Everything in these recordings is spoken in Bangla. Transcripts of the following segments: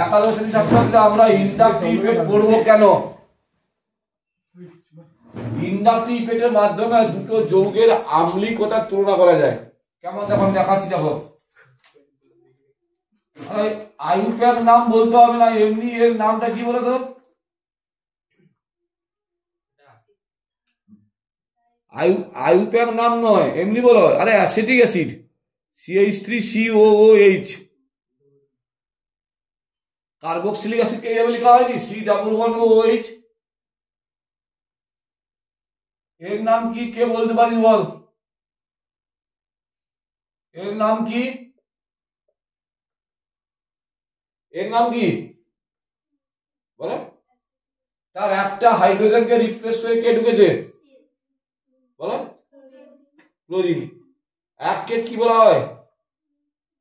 একাদশ শ্রেণীর ছাত্রছাত্রীরা আমরা ইন্ডাকটিভ ইফেক্ট পড়বো কেন? ইন্ডাকটিভ ইফেক্টের মাধ্যমে দুটো যৌগের আম্লিকতার তুলনা করা যায়। কেমন দেখো আমি দেখাচ্ছি। দেখো আইউপ্যাক নাম বলতে হবে না, এমনি এর নামটা কি বলো তো? আইউপ্যাক নাম নয়, এমনি বলো। আরে অ্যাসিটিক অ্যাসিড CH3COOH। কার্বক্সিলিক অ্যাসিডকে এইভাবে লেখা হয়নি C11OH। এর নাম কি কে বলতে পারিস বল? এর নাম কি? এর নাম কি বলো? তার একটা হাইড্রোজেনকে রিপ্লেস করে কে ঢুকেছে বলো? ক্লোরিন। এককে কি বলা হয়?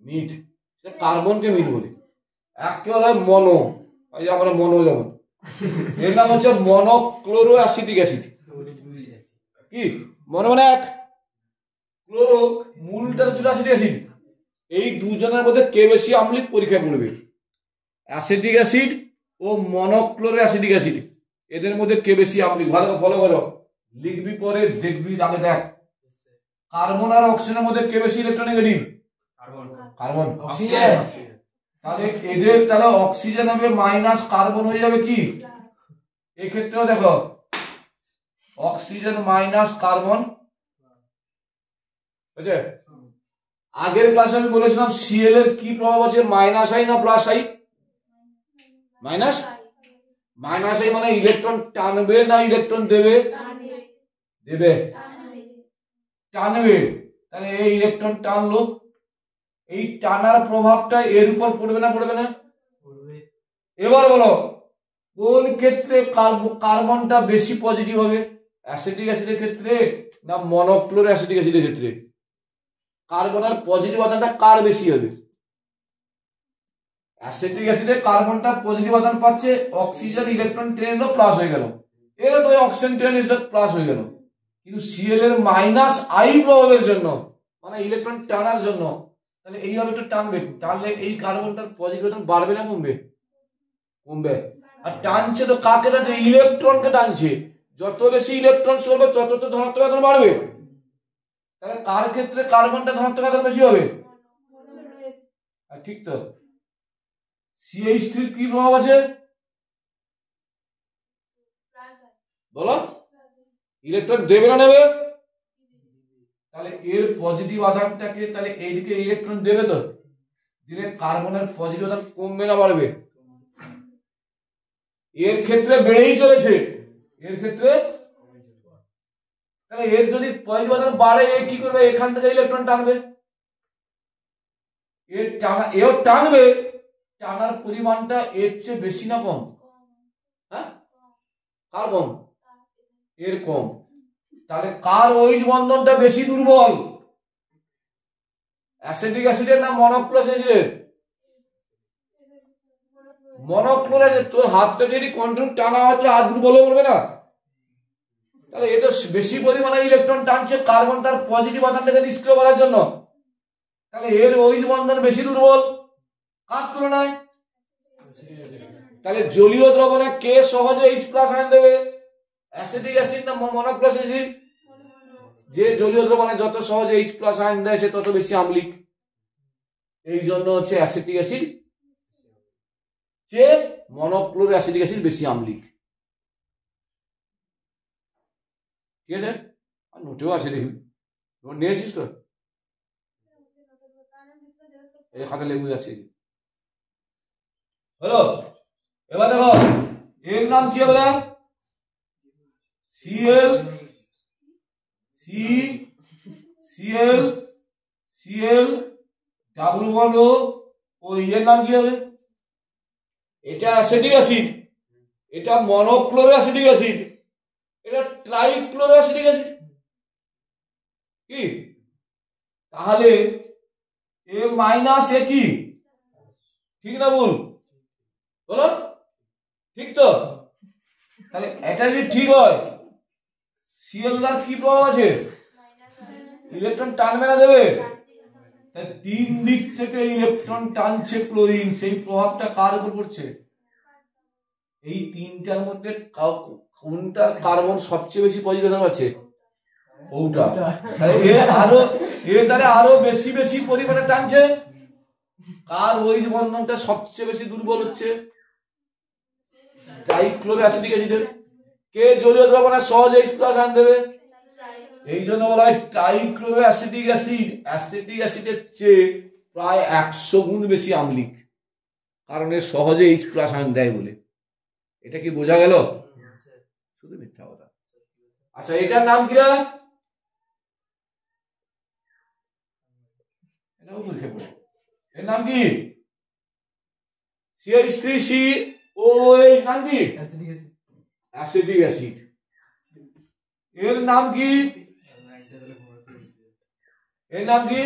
মিথ। কার্বনকে মিথ বলি। এককে বলা হয় মনো, ওই যে আমরা মনো যেমন। এর নাম হচ্ছে মনোক্লোরো অ্যাসিটিক অ্যাসিড। কি মনে মানে এক, ক্লোরো মূলটা ছিল অ্যাসিটিক অ্যাসিড। এই দুজনের মধ্যে কে বেশি আম্লিক পরীক্ষায় পড়বে? অ্যাসিটিক অ্যাসিড ও মনোক্লোরো অ্যাসিটিক অ্যাসিড, এদের মধ্যে কে বেশি আম্লিক? ভালো ফলো করো, লিখবি পরে দেখবি। আগে দেখ, কার্বন আর অক্সিজেনের মধ্যে কে বেশি ইলেকট্রোনেগেটিভ? কার্বন। অক্সিজেন। তাহলে এদের তাহলে অক্সিজেন হবে মাইনাস, কার্বন হয়ে যাবে কি? এক্ষেত্রেও দেখো অক্সিজেন মাইনাস কার্বন। বুঝছে? আগের ক্লাসে আমি বলেছিলাম সিএল এর কি প্রভাব আছে, মাইনাস আই না plus I? Minus. Minus I মানে ইলেকট্রন টানবে না ইলেকট্রন দেবে? দেবে। টানবে। তাহলে এই ইলেকট্রন টানলো, এই টানার প্রভাবটা এর উপর পড়বে না পড়বে না? এবার বলো কোন ক্ষেত্রে কার্বনটা বেশি পজিটিভ হবে? অ্যাসিটিক অ্যাসিডের ক্ষেত্রে না মনোক্লোরো অ্যাসিটিক অ্যাসিডের ক্ষেত্রে? কার্বনের পজিটিভ আধানটা কার বেশি হবে? অ্যাসিটিক অ্যাসিডে কার্বনটা পজিটিভ আধান পাচ্ছে, অক্সিজেন ইলেকট্রন টেনে নিল, প্লাস হয়ে গেল। এরা তো অক্সিজেন টেনে নিল, প্লাস হয়ে গেল। কিন্তু সিএল এর মাইনাস আই প্রভাবের জন্য, মানে ইলেকট্রন টানার জন্য, তাহলে এইভাবে একটু টানবে। টানলে এই কার্বনটার পজিটিভ আধান বাড়বে না কমবে? কমবে। আর টানছে তো কাকে টানছে? ইলেকট্রনকে টানছে। যত বেশি ইলেকট্রন চলবে তত তো ধনাত্মক আধান বাড়বে। তাহলে কার ক্ষেত্রে কার্বনটা ধনাত্মক আধান বেশি হবে? ঠিক তো। CH3 কি প্রভাব আছে বলো? ইলেকট্রন দেবে না নেবে? তাহলে এর পজিটিভ আধানটাকে, তাহলে এইদিকে ইলেকট্রন দেবে, তো দিলে কার্বনের পজিটিভ আধান কমবে না বাড়বে? এর ক্ষেত্রে বেড়েই চলেছে, এর ক্ষেত্রে। তাহলে এর যদি পজিটিভ আধান বাড়ে, এ কি করবে? এখান থেকে ইলেকট্রন টানবে। এর টানা, এও টানবে, টানার পরিমাণটা এর চেয়ে বেশি না কম? হ্যাঁ, কার কম? এর কম। তাহলে কার ওইচ বন্ধনটা বেশি দুর্বল? অ্যাসিটিক অ্যাসিডের না মনোক্লোরাস অ্যাসিডের? মনোক্লোরাস। তোর হাতটা যদি কন্টিনিউ টানা হয় তো হাত দুর্বল হয়ে পড়বে না? তাহলে এটা বেশি পরিমাণে ইলেকট্রন টানছে কার্বন তার পজিটিভ আধানটাকে নিষ্ক্রিয় করার জন্য। তাহলে এর ওইচ বন্ধন বেশি দুর্বল কার তুলনায়? তাহলে জলীয় দ্রবণে কে সহজে H+ আয়ন দেবে? অ্যাসিটিক অ্যাসিড না মনোক্লোরাস অ্যাসিড? যে জলীয় দ্রবণে যত সহজে H+ আয়ন দেয় সে তত বেশি আম্লিক। এই জন্য হচ্ছে অ্যাসিটিক অ্যাসিড যে মনোক্লোরো অ্যাসিটিক অ্যাসিড বেশি আম্লিক। ঠিক আছে? আর নোটেও আছে, দেখি নোট নিয়েছিস তো? এই খাতা লেবু আছে। হলো? এবার দেখো এর নাম কি হবে? Cl ডাবল বন্ড ও এর নাম কি হবে? এটা অ্যাসিটিক অ্যাসিড, এটা মনোক্লোরো অ্যাসিটিক অ্যাসিড, এটা ট্রাইক্লোরো অ্যাসিটিক অ্যাসিড। কি তাহলে এ মাইনাস এ কি ঠিক না ভুল বলো? ঠিক তো? তাহলে এটা যদি ঠিক হয়, সিএল এর কি প্রভাব আছে? ইলেকট্রন টানবে না দেবে? তিন দিক থেকে ইলেকট্রন টানছে ক্লোরিন, সেই প্রভাবটা কার উপর পড়ছে? এই তিনটার মধ্যে কোনটার কার্বন সবচেয়ে বেশি পজিটিভ আছে? ওটা। তাহলে আরো বেশি বেশি পরিমাণে টানছে। কার ওই বন্ধনটা সবচেয়ে বেশি দুর্বল হচ্ছে? ট্রাইক্লোরো অ্যাসিটিক অ্যাসিডের। কে জলীয় দ্রবণে সহজে H+ আয়ন দেবে? এই জন্য বলা হয় ট্রাইক্লোরো অ্যাসিটিক অ্যাসিড অ্যাসিটিক অ্যাসিডের চেয়ে প্রায় 100 গুণ বেশি আম্লিক, কারণ এর সহজে H+ আয়ন দেয় বলে। এটা কি বোঝা গেল? শুধু মিথ্যা কথা। আচ্ছা, এটার নাম কি রে? এর নাম কি? CH3COOH নাম কি? Acetic acid. এর নাম কি? এর নাম কি?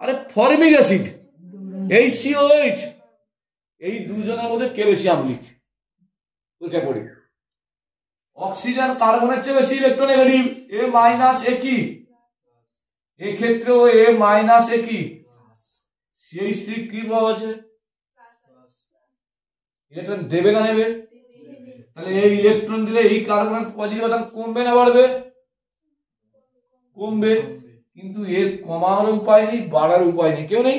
আরে ফর্মিক অ্যাসিড, HCOH। এই দুজনের মধ্যে কে বেশি আম্লিক? পরীক্ষা করি। অক্সিজেন কার্বনের চেয়ে বেশি ইলেকট্রোনেগেটিভ, A- কি? এক্ষেত্রেও A- কি? CH3 কি প্রভাব আছে? ইলেকট্রন দেবে না নেবে? তাহলে এই ইলেকট্রন দিলে এই কার্বনের পজিটিভ আধান কমবে না বাড়বে? কমবে। কিন্তু এর কমার উপায় নেই, বাড়ার উপায় নেই, কেউ নেই,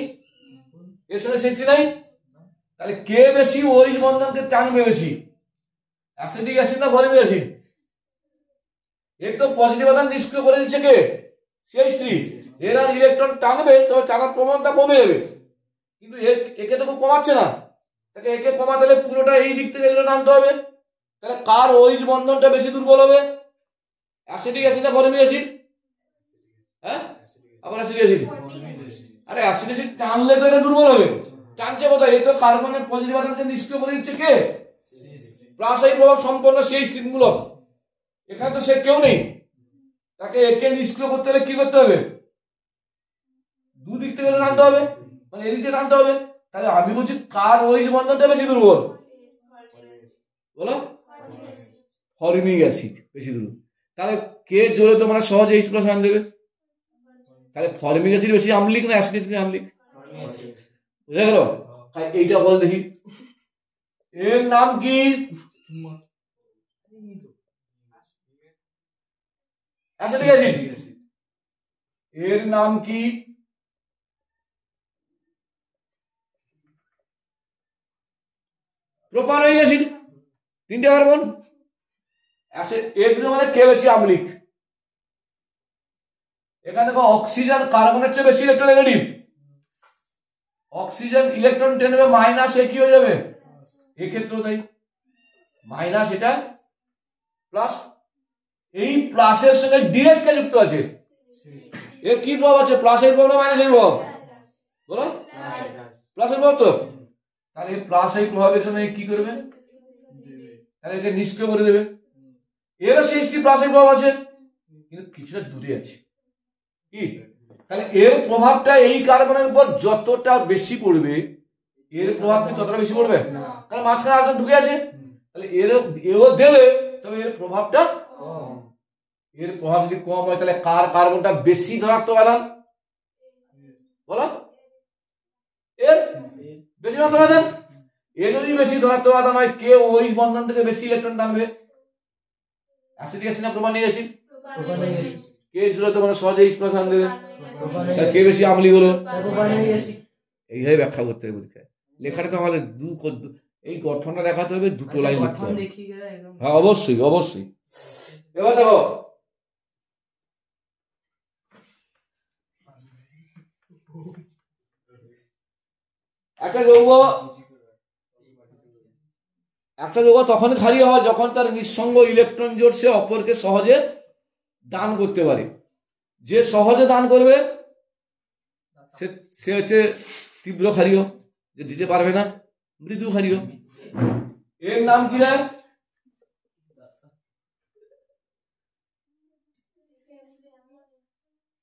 এর সঙ্গে সৃষ্টি নাই। তাহলে কে বেশি ওই বন্ধনকে টানবে বেশি? অ্যাসিটিক অ্যাসিড না ফর্মিক অ্যাসিড? এর তো পজিটিভ আধান নিষ্ক্রিয় করে দিচ্ছে কে? CH3। এর আর ইলেকট্রন টানবে, তবে টানার প্রবণতা কমে যাবে, কিন্তু একে তো কমাচ্ছে না। তাকে একে কমাতে হলে পুরোটা এই দিক থেকে এগুলো টানতে হবে। তাহলে কার ওই বন্ধনটা বেশি দুর্বল হবে? অ্যাসিটিক অ্যাসিড না ফর্মিক অ্যাসিড? হ্যাঁ, আবার অ্যাসিটিক অ্যাসিড। আরে অ্যাসিড অ্যাসিড টানলে তো এটা দুর্বল হবে। টানছে কোথায়? এই তো কার্বনের পজিটিভ আধানকে নিষ্ক্রিয় করে দিচ্ছে কে? প্লাস এই প্রভাব সম্পন্ন CH3 মূলক। এখানে তো সে কেউ নেই, তাকে একে নিষ্ক্রিয় করতে হলে কি করতে হবে? দুদিক থেকে টানতে হবে, মানে এদিক থেকে টানতে হবে। তাহলে আমি বলছি কার ওই বন্ধনটা বেশি দুর্বল? বলো। ফর্মিক অ্যাসিড বেশি দুর্বল। তাহলে কে জোরে তোমরা সহজে H+ আয়ন দেবে? তাহলে ফর্মিক অ্যাসিড বেশি আম্লিক না অ্যাসিড বেশি আম্লিক? বুঝা গেল? এইটা বল দেখি, এর নাম কি? Acetic acid. এর নাম কি? Propanoic acid. তিনটে কার্বন অ্যাসিড, এর মানে কে বেশি আম্লিক? এখানে দেখো অক্সিজেন কার্বনের চেয়ে বেশি ইলেকট্রোনেগেটিভ। অক্সিজেন ইলেকট্রন টেনবে -A কি হয়ে যাবে? এক্ষেত্রেও তাই, মাইনাস এটা প্লাস, এই প্লাসের সঙ্গে ডিরেক্ট কে যুক্ত আছে? এর কি প্রভাব আছে? প্লাসের প্রভাব না মাইনাসের প্রভাব? বলো। প্লাসের প্রভাব তো। তাহলে প্লাস এই প্রভাবের জন্য কি করবে? তাহলে একে নিষ্ক্রিয় করে দেবে। এরও CH3 প্লাসের প্রভাব আছে, কিন্তু কিছুটা দূরে আছে। কি? তাহলে এর প্রভাবটা এই কার্বনের উপর যতটা বেশি পড়বে, এর প্রভাব কি ততটা বেশি পড়বে? কারণ মাঝখানে আরেকটা ঢুকে আছে। তাহলে এও দেবে, তবে এর প্রভাবটা কম। এর প্রভাব যদি কম হয়, তাহলে কার কার্বনটা বেশি ধনাত্মক আধান? বলো। এর বেশি ধনাত্মক আধান। এ যদি বেশি ধনাত্মক আধান হয়, কে ওই বন্ধন থেকে বেশি ইলেকট্রন টানবে? অ্যাসিটিক অ্যাসিড না প্রোপানোয়িক অ্যাসিড? কে জুড়ে তোমার সহজে H+ আয়ন দেবে? কে বেশি আম্লিক হলো? এইভাবে ব্যাখ্যা করতে হবে পরীক্ষায়। লেখাটা তো আমাদের এই গঠনটা দেখাতে হবে, দুটো লাইন লিখতে হবে। হ্যাঁ, অবশ্যই অবশ্যই। এবার দেখো, একটা যৌগ তখনই ক্ষারীয় হয় যখন তার নিঃসঙ্গ ইলেকট্রন জোট সে অপরকে সহজে দান করতে পারে। যে সহজে দান করবে সে হচ্ছে তীব্র ক্ষারীয়, যে দিতে পারবে না মৃদু ক্ষারীয়। এর নাম কি রে?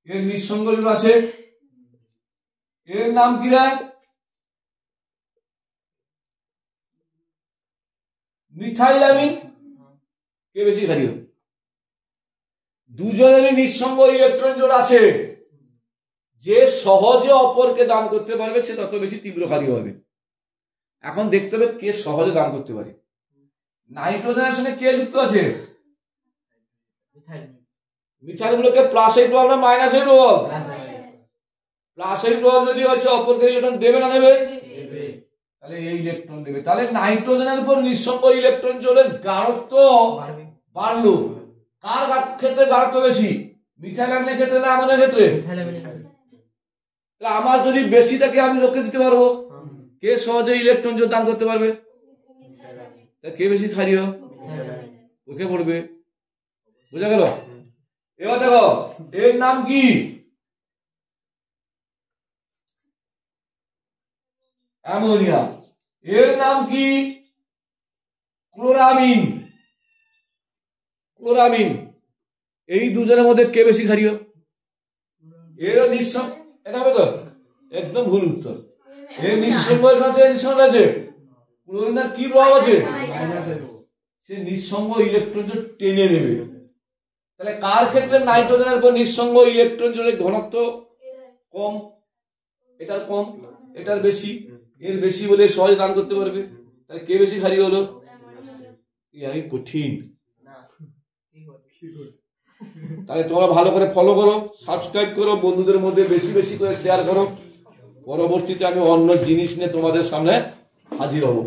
এর নিঃসঙ্গ আছে, এর নাম কি রে? Methyl amine. কে বেশি ক্ষারীয়? দুজনেরই নিঃসঙ্গ ইলেকট্রন জোড় আছে। যে সহজে অপরকে দান করতে পারবে সে তত বেশি তীব্রকারী হবে। এখন দেখতে হবে কে সহজে দান করতে পারে। নাইট্রোজেনের সঙ্গে কে যুক্ত আছে? মিথাইল গুলোকে প্লাসের প্রভাব না মাইনাসের প্রভাব? প্লাসের প্রভাব যদি হয় সে অপরকে ইলেকট্রন দেবে না নেবে? তাহলে এই ইলেকট্রন দেবে। তাহলে নাইট্রোজেনের উপর নিঃসঙ্গ ইলেকট্রন জোড়ের গাঢ়ত্ব বাড়লো। কার ক্ষেত্রে গাঢ়ত্ব বেশি? মিথাইল অ্যামিনের ক্ষেত্রে না অ্যামোনিয়ার ক্ষেত্রে? আমার যদি বেশি থাকে আমি লোককে দিতে পারবো। কে সহজে ইলেকট্রন জোড় দান করতে পারবে? কে বেশি ক্ষারীয়? ওকে পড়বে। বুঝা গেল? এবার দেখো এর নাম কি? অ্যামোনিয়া। এর নাম কি? ক্লোরামিন। ক্লোরামিন। এই দুজনের মধ্যে কে বেশি ক্ষারীয়? এর নিঃসঙ্গ, এটা হবে তো? একদম ভুল উত্তর। এর নিঃসঙ্গ আছে, নিঃসঙ্গ আছে। ক্লোরিনের কি প্রভাব আছে? সে নিঃসঙ্গ ইলেকট্রন জোড় টেনে নেবে। তাহলে কার ক্ষেত্রে নাইট্রোজেনের উপর নিঃসঙ্গ ইলেকট্রন জোড়ের ঘনত্ব কম? এটার কম, এটার বেশি। এর বেশি বলে সহজে দান করতে পারবে। তাহলে কে বেশি ক্ষারীয় হলো? এই কঠিন। তাহলে তোমরা ভালো করে ফলো করো, সাবস্ক্রাইব করো, বন্ধুদের মধ্যে বেশি বেশি করে শেয়ার করো। পরবর্তীতে আমি অন্য জিনিস নিয়ে তোমাদের সামনে হাজির হব।